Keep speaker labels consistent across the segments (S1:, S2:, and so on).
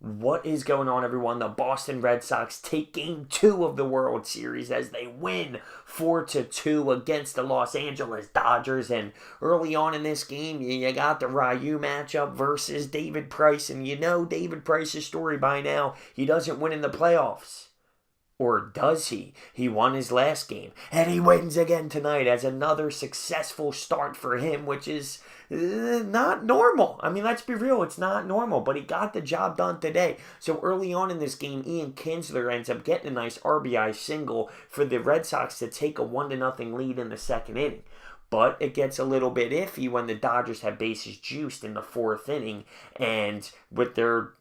S1: What is going on, everyone? The Boston Red Sox take Game 2 of the World Series as they win 4-2 against the Los Angeles Dodgers. And early on in this game, you got the Ryu matchup versus David Price. And you know David Price's story by now. He doesn't win in the playoffs. Or does he? He won his last game, and he wins again tonight as another successful start for him, which is not normal. I mean, let's be real, it's not normal, but he got the job done today. So early on in this game, Ian Kinsler ends up getting a nice RBI single for the Red Sox to take a 1-0 lead in the second inning. But it gets a little bit iffy when the Dodgers have bases juiced in the fourth inning, and with their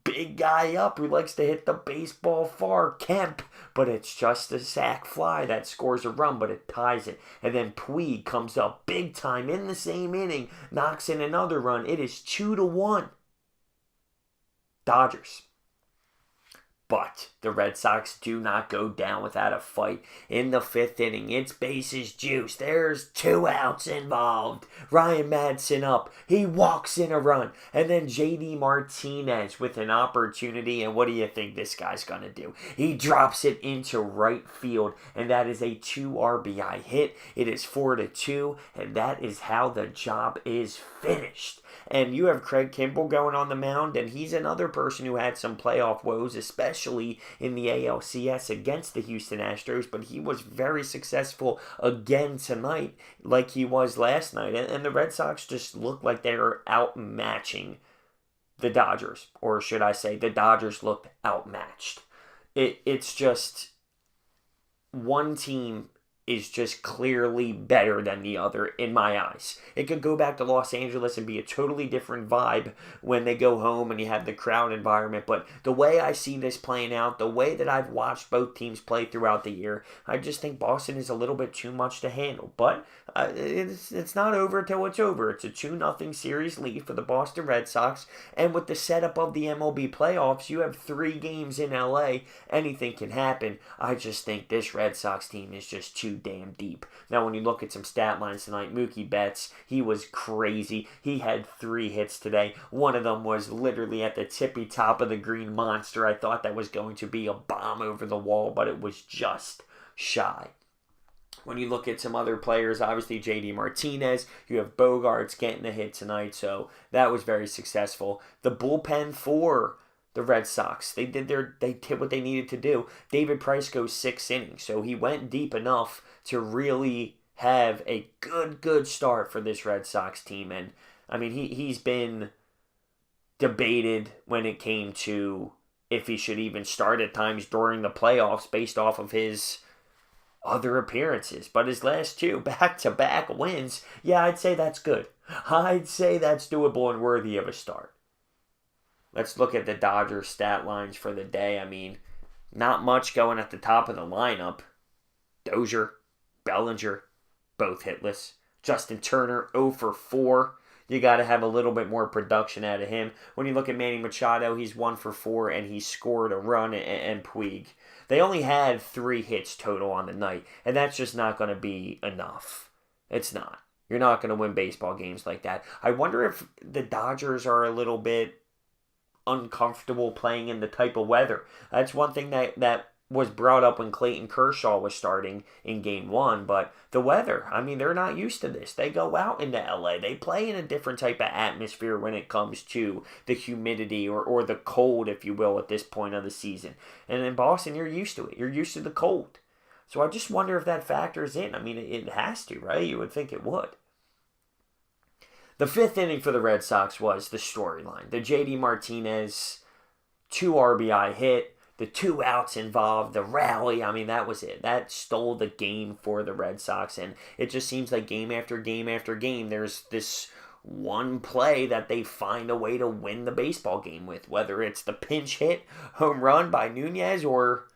S1: big guy up who likes to hit the baseball far, Kemp, but it's just a sac fly that scores a run, but it ties it. And then Puig comes up big time in the same inning, knocks in another run. It is 2-1. Dodgers. But the Red Sox do not go down without a fight. In the fifth inning, it's bases juice. There's 2 outs involved. Ryan Madson up. He walks in a run. And then J.D. Martinez with an opportunity. And what do you think this guy's going to do? He drops it into right field. And that is a 2 RBI hit. It is 4-2. And that is how the job is finished. And you have Craig Kimbrell going on the mound, and he's another person who had some playoff woes, especially in the ALCS against the Houston Astros, but he was very successful again tonight like he was last night. And the Red Sox just look like they are outmatching the Dodgers, or should I say the Dodgers looked outmatched. It's just one team is just clearly better than the other in my eyes. It could go back to Los Angeles and be a totally different vibe when they go home and you have the crowd environment. But the way I see this playing out, the way that I've watched both teams play throughout the year, I just think Boston is a little bit too much to handle. But it's not over until it's over. It's a 2-0 series lead for the Boston Red Sox. And with the setup of the MLB playoffs, you have 3 games in LA. Anything can happen. I just think this Red Sox team is just too damn deep. Now, when you look at some stat lines tonight, Mookie Betts, he was crazy. He had 3 hits today. One of them was literally at the tippy top of the green monster. I thought that was going to be a bomb over the wall, but it was just shy. When you look at some other players, obviously J.D. Martinez, you have Bogarts getting a hit tonight, so that was very successful. The bullpen for the Red Sox, they did what they needed to do. David Price goes 6 innings, so he went deep enough to really have a good start for this Red Sox team. And I mean, he's been debated when it came to if he should even start at times during the playoffs based off of his other appearances. But his last 2 back-to-back wins, yeah, I'd say that's good. I'd say that's doable and worthy of a start. Let's look at the Dodgers stat lines for the day. I mean, not much going at the top of the lineup. Dozier, Bellinger, both hitless. Justin Turner, 0 for 4. You got to have a little bit more production out of him. When you look at Manny Machado, he's 1 for 4, and he scored a run, and Puig. They only had 3 hits total on the night, and that's just not going to be enough. It's not. You're not going to win baseball games like that. I wonder if the Dodgers are a little bit uncomfortable playing in the type of weather. That's one thing that was brought up when Clayton Kershaw was starting in Game 1, but the weather, I mean, they're not used to this. They go out into LA. They play in a different type of atmosphere when it comes to the humidity or the cold, if you will, at this point of the season. And in Boston, you're used to it. You're used to the cold. So I just wonder if that factors in. I mean, it has to, right? You would think it would. The 5th inning for the Red Sox was the storyline. The J.D. Martinez 2 RBI hit, the 2 outs involved, the rally. I mean, that was it. That stole the game for the Red Sox. And it just seems like game after game after game, there's this one play that they find a way to win the baseball game with. Whether it's the pinch hit home run by Nunez or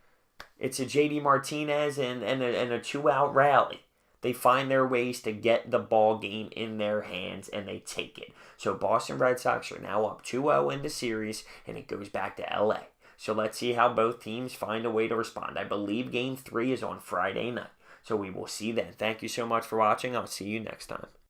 S1: it's a J.D. Martinez and a 2-out rally. They find their ways to get the ball game in their hands, and they take it. So Boston Red Sox are now up 2-0 in the series, and it goes back to L.A. So let's see how both teams find a way to respond. I believe Game 3 is on Friday night, so we will see then. Thank you so much for watching. I'll see you next time.